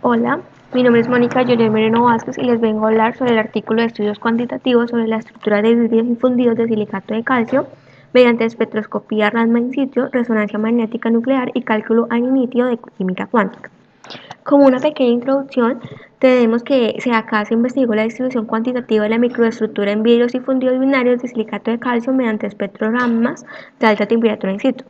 Hola, mi nombre es Mónica Julián Moreno Vázquez y les vengo a hablar sobre el artículo de estudios cuantitativos sobre la estructura de vidrios y fundidos de silicato de calcio mediante espectroscopía Raman in situ, resonancia magnética nuclear y cálculo an initio de química cuántica. Como una pequeña introducción, tenemos que acá se investigó la distribución cuantitativa de la microestructura en vidrios y fundidos binarios de silicato de calcio mediante espectrogramas de alta temperatura in situ.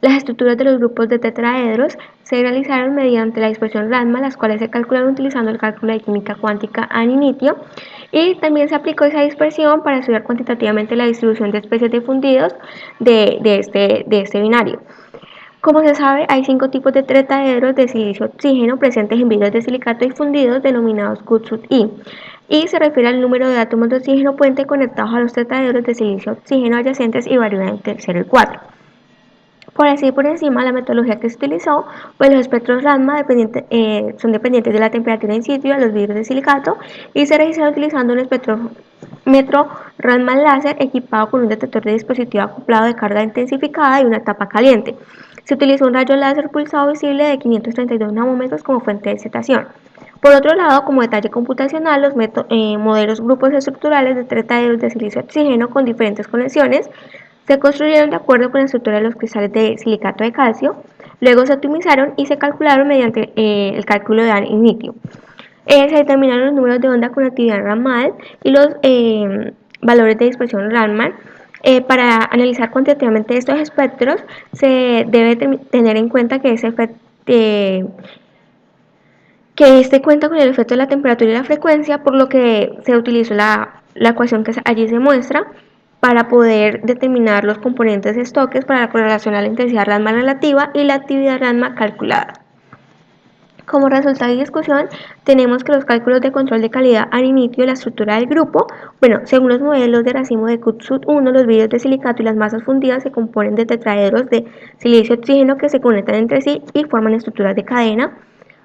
Las estructuras de los grupos de tetraedros se realizaron mediante la dispersión Raman, las cuales se calcularon utilizando el cálculo de química cuántica an initio, y también se aplicó esa dispersión para estudiar cuantitativamente la distribución de especies de fundidos de este binario. Como se sabe, hay 5 tipos de tetraedros de silicio-oxígeno presentes en vidrios de silicato y fundidos denominados Q-sub-I, y se refiere al número de átomos de oxígeno puente conectados a los tetraedros de silicio-oxígeno adyacentes y varían entre el 0 y 4. Por encima, la metodología que se utilizó, pues los espectros Raman son dependientes de la temperatura in situ de los vidrios de silicato y se registraron utilizando un espectrómetro Raman láser equipado con un detector de dispositivo acoplado de carga intensificada y una tapa caliente. Se utilizó un rayo láser pulsado visible de 532 nanómetros como fuente de excitación. Por otro lado, como detalle computacional, los modelos grupos estructurales de tetraedros de silicio-oxígeno con diferentes conexiones se construyeron de acuerdo con la estructura de los cristales de silicato de calcio, luego se optimizaron y se calcularon mediante el cálculo de an initio. Se determinaron los números de onda con actividad Raman y los valores de dispersión Raman. Para analizar cuantitativamente estos espectros, se debe tener en cuenta que este cuenta con el efecto de la temperatura y la frecuencia, por lo que se utilizó la ecuación que allí se muestra para poder determinar los componentes de estoques para la correlación a la intensidad Raman relativa y la actividad Raman calculada. Como resultado de discusión, tenemos que los cálculos de control de calidad an initio de la estructura del grupo, según los modelos de racimo de Q-sub-1, los vidrios de silicato y las masas fundidas se componen de tetraedros de silicio-oxígeno que se conectan entre sí y forman estructuras de cadena,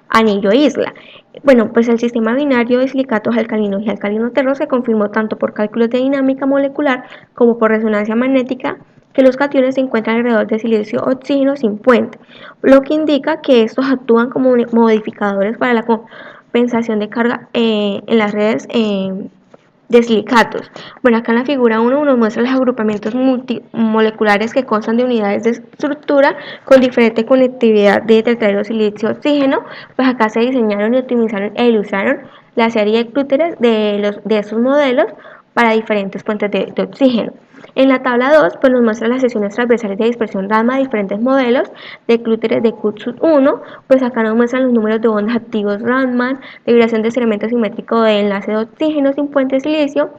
anillo e isla. Pues el sistema binario de silicatos alcalinos y alcalino-terro se confirmó tanto por cálculos de dinámica molecular como por resonancia magnética que los cationes se encuentran alrededor de silicio-oxígeno sin puente, lo que indica que estos actúan como modificadores para la compensación de carga en las redes de silicatos. Acá en la figura 1 nos muestra los agrupamientos multimoleculares que constan de unidades de estructura con diferente conectividad de tetraedro silicio-oxígeno. Pues acá se diseñaron y optimizaron e ilustraron la serie de clúteres de estos modelos para diferentes puentes de oxígeno. En la tabla 2 nos muestra las secciones transversales de dispersión Raman de diferentes modelos de clúteres de Q-sub-1. Pues acá nos muestran los números de ondas activos Raman, de vibración de elemento simétrico de enlace de oxígeno sin puente de silicio.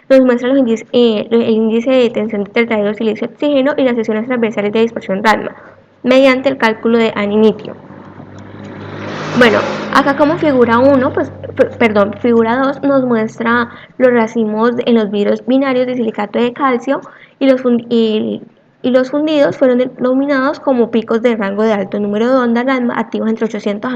Nos muestra el índice de tensión de tetraedro silicio-oxígeno y las secciones transversales de dispersión Raman mediante el cálculo de an initio. Acá como figura 1, figura 2 nos muestra los racimos en los vidrios binarios de silicato de calcio y los fundidos fueron denominados como picos de rango de alto número de ondas Raman activos entre 800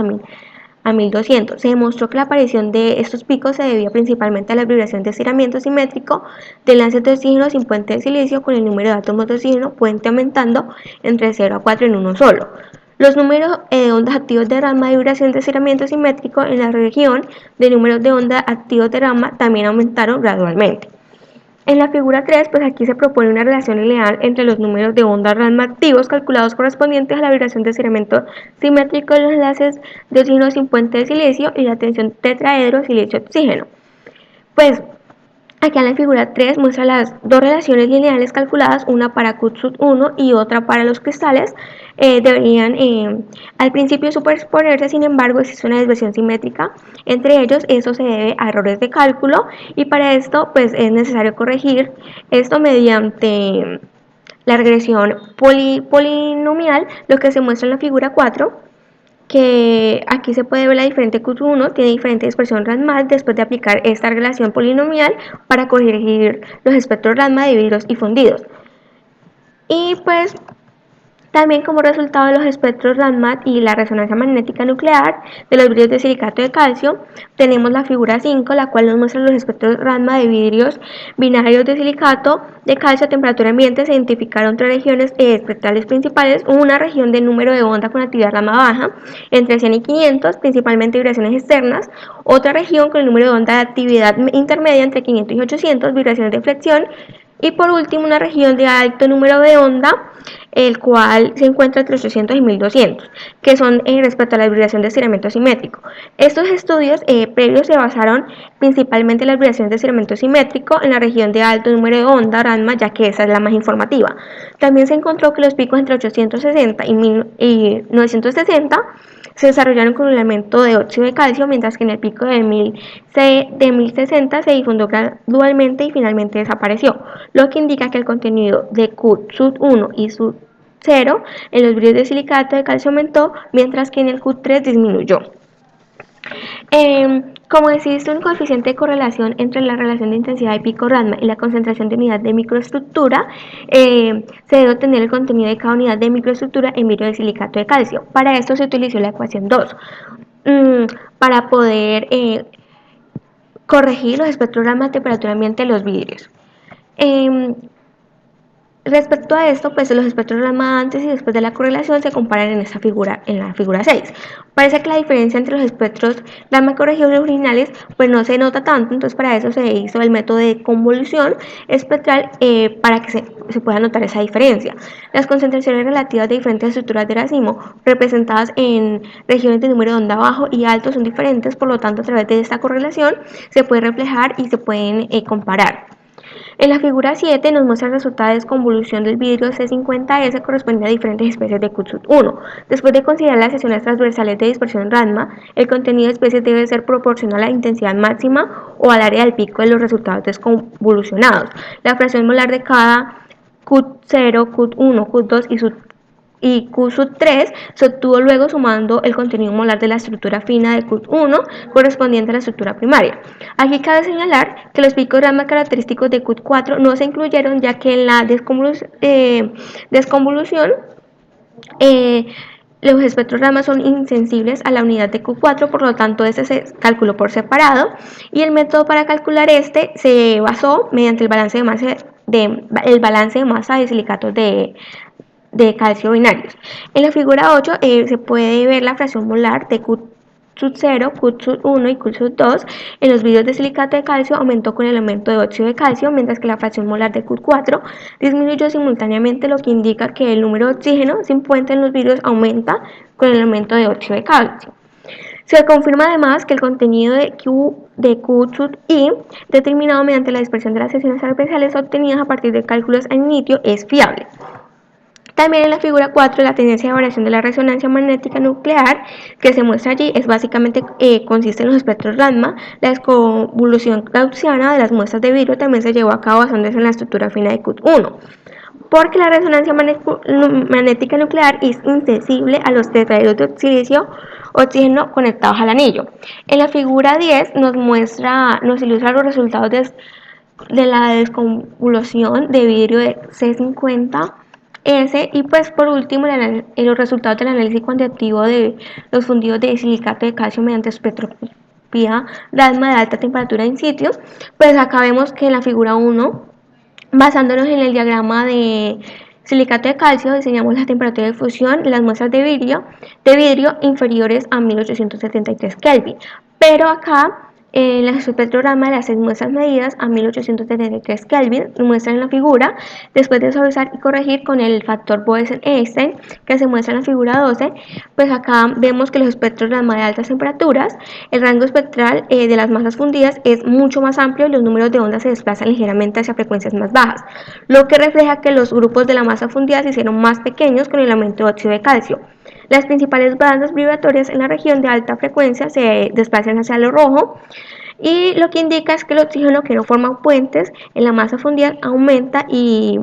a 1200. Se demostró que la aparición de estos picos se debía principalmente a la vibración de estiramiento simétrico de enlaces de oxígeno sin puente de silicio, con el número de átomos de oxígeno puente aumentando entre 0 a 4 en uno solo. Los números de ondas activos de Raman de vibración de estiramiento simétrico en la región de números de ondas activos de Raman también aumentaron gradualmente. En la figura 3, aquí se propone una relación lineal entre los números de ondas Raman activos calculados correspondientes a la vibración de estiramiento simétrico de los enlaces de oxígeno sin puente de silicio y la tensión tetraedro silicio-oxígeno. Aquí en la figura 3 muestra las dos relaciones lineales calculadas, una para Q-sub-1 y otra para los cristales. Deberían al principio superponerse, sin embargo existe una desviación simétrica entre ellos. Eso se debe a errores de cálculo y para esto es necesario corregir esto mediante la regresión polinomial, lo que se muestra en la figura 4, que aquí se puede ver la diferente Q1 tiene diferente dispersión Raman después de aplicar esta relación polinomial para corregir los espectros Raman de vidrios y fundidos. Y También como resultado de los espectros RADMAT y la resonancia magnética nuclear de los vidrios de silicato de calcio, tenemos la figura 5, la cual nos muestra los espectros RADMAT de vidrios binarios de silicato de calcio a temperatura ambiente. Se identificaron tres regiones espectrales principales: una región de número de onda con actividad RADMAT baja, entre 100 y 500, principalmente vibraciones externas; otra región con el número de onda de actividad intermedia entre 500 y 800, vibraciones de flexión; y por último una región de alto número de onda, el cual se encuentra entre 800 y 1200, que son respecto a la vibración de estiramiento simétrico. Estos estudios previos se basaron principalmente en las vibraciones de estiramiento simétrico en la región de alto número de onda, RADMA, ya que esa es la más informativa. También se encontró que los picos entre 860 y 960 se desarrollaron con un elemento de óxido de calcio, mientras que en el pico de 1060 se difundió gradualmente y finalmente desapareció, lo que indica que el contenido de Q1 y SUT0 en los vidrios de silicato de calcio aumentó, mientras que en el Q3 disminuyó. Como existe un coeficiente de correlación entre la relación de intensidad de pico RADMA y la concentración de unidad de microestructura, se debe obtener el contenido de cada unidad de microestructura en vidrio de silicato de calcio. Para esto se utilizó la ecuación 2 para poder corregir los espectros RADMA a temperatura ambiente de los vidrios. Respecto a esto, pues los espectros RADMA antes y después de la correlación se comparan en esta figura, en la figura 6. Parece que la diferencia entre los espectros RADMA corregidos y originales pues no se nota tanto, entonces para eso se hizo el método de convolución espectral para que se pueda notar esa diferencia. Las concentraciones relativas de diferentes estructuras de racimo representadas en regiones de número de onda bajo y alto son diferentes, por lo tanto a través de esta correlación se puede reflejar y se pueden comparar. En la figura 7 nos muestra el resultado de desconvolución del vidrio C50S correspondiente a diferentes especies de QSUT1. Después de considerar las secciones transversales de dispersión RADMA, el contenido de especies debe ser proporcional a la intensidad máxima o al área del pico de los resultados desconvolucionados. La fracción molar de cada QUT0, QUT1, QUT2 y QSUT3 se obtuvo luego sumando el contenido molar de la estructura fina de QUT1 correspondiente a la estructura primaria. Aquí cabe señalar que los picos RADMA característicos de QUT4 no se incluyeron, ya que en la desconvolución los espectros RADMA son insensibles a la unidad de Q4, por lo tanto este se calculó por separado, y el método para calcular este se basó mediante el balance de masa de silicatos de calcio binarios. En la figura 8 se puede ver la fracción molar de QSUT0, QSUT1 y QSUT2 en los vidrios de silicato de calcio aumentó con el aumento de óxido de calcio, mientras que la fracción molar de QSUT4 disminuyó simultáneamente, lo que indica que el número de oxígeno sin puente en los vidrios aumenta con el aumento de óxido de calcio. Se confirma además que el contenido de QSUT-I, determinado mediante la dispersión de las secciones transversales obtenidas a partir de cálculos in situ, es fiable. También en la figura 4, la tendencia de variación de la resonancia magnética nuclear que se muestra allí es básicamente consiste en los espectros RADMA. La desconvolución gaussiana de las muestras de vidrio también se llevó a cabo basándose en la estructura fina de QUT1, porque la resonancia magnética nuclear es insensible a los tetraedros de silicio oxígeno conectados al anillo. En la figura 10 nos ilustra los resultados de la desconvolución de vidrio de C50S, y pues por último los resultados del análisis cuantitativo de los fundidos de silicato de calcio mediante espectroscopía RADMA de alta temperatura in situ. Pues acá vemos que en la figura 1, basándonos en el diagrama de silicato de calcio, diseñamos la temperatura de fusión de las muestras de vidrio inferiores a 1873 Kelvin, pero acá el espectrograma de las 6 muestras medidas a 1873 Kelvin muestra en la figura, después de suavizar y corregir con el factor Bose-Einstein que se muestra en la figura 12, pues acá vemos que los espectrograma de altas temperaturas, el rango espectral de las masas fundidas es mucho más amplio y los números de ondas se desplazan ligeramente hacia frecuencias más bajas, lo que refleja que los grupos de la masa fundida se hicieron más pequeños con el aumento de óxido de calcio. Las principales bandas vibratorias en la región de alta frecuencia se desplazan hacia lo rojo, y lo que indica es que el oxígeno que no forma puentes en la masa fundida aumenta y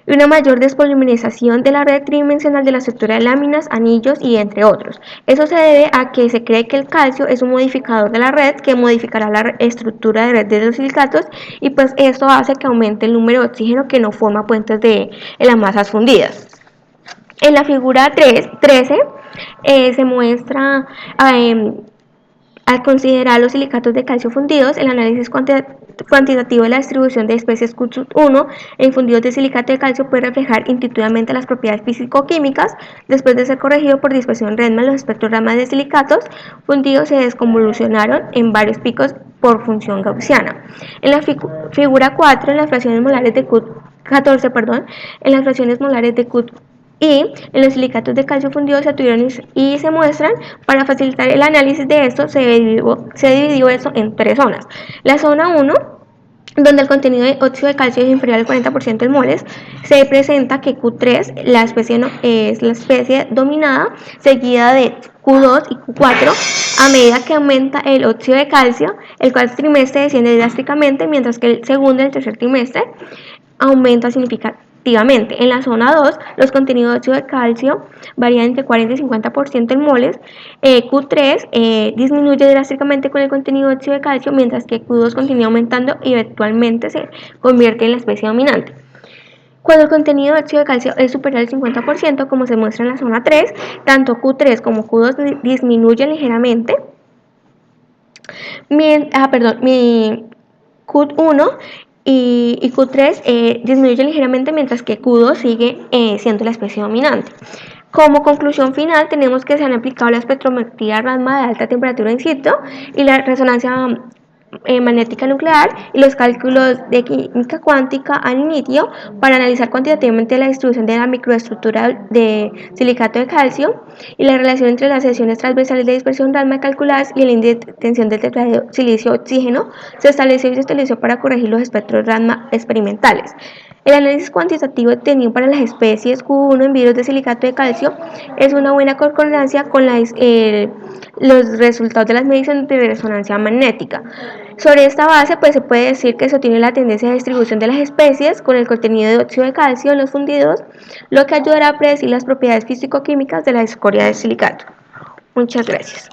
una mayor despolimerización de la red tridimensional de la estructura de láminas, anillos y entre otros. Eso se debe a que se cree que el calcio es un modificador de la red que modificará la estructura de red de los silicatos, y pues esto hace que aumente el número de oxígeno que no forma puentes en las masas fundidas. En la figura 13 se muestra al considerar los silicatos de calcio fundidos, el análisis cuantitativo de la distribución de especies Q1 en fundidos de silicato de calcio puede reflejar intuitivamente las propiedades físico-químicas. Después de ser corregido por dispersión Raman, los espectrogramas de silicatos fundidos se desconvolucionaron en varios picos por función gaussiana. En la figura 4, en las fracciones molares de Q14, en las fracciones molares de Q y en los silicatos de calcio fundidos se tuvieron y se muestran. Para facilitar el análisis de esto se dividió esto en 3 zonas. La zona 1, donde el contenido de óxido de calcio es inferior al 40% en moles, se presenta que Q3 es la especie dominada, seguida de Q2 y Q4. A medida que aumenta el óxido de calcio, el cuarto trimestre desciende drásticamente, mientras que el segundo y el tercer trimestre aumenta significativamente. En la zona 2, los contenidos de óxido de calcio varían entre 40 y 50% en moles. Q3 disminuye drásticamente con el contenido de óxido de calcio, mientras que Q2 continúa aumentando y eventualmente se convierte en la especie dominante. Cuando el contenido de óxido de calcio es superior al 50%, como se muestra en la zona 3, tanto Q3 como Q2 disminuyen ligeramente. Q1 y Q3 disminuye ligeramente, mientras que Q2 sigue siendo la especie dominante. Como conclusión final, tenemos que se han aplicado la espectrometría Raman de alta temperatura in situ y la resonancia magnética nuclear y los cálculos de química cuántica al inicio para analizar cuantitativamente la distribución de la microestructura de silicato de calcio y la relación entre las secciones transversales de dispersión Raman calculadas y el índice de tensión del tetrahedro silicio-oxígeno se estableció y se utilizó para corregir los espectros Raman experimentales. El análisis cuantitativo obtenido para las especies Q1 en vidrios de silicato de calcio es una buena concordancia con los resultados de las mediciones de resonancia magnética. Sobre esta base, se puede decir que se obtiene la tendencia de distribución de las especies con el contenido de óxido de calcio en los fundidos, lo que ayudará a predecir las propiedades físico-químicas de la escoria de silicato. Muchas gracias.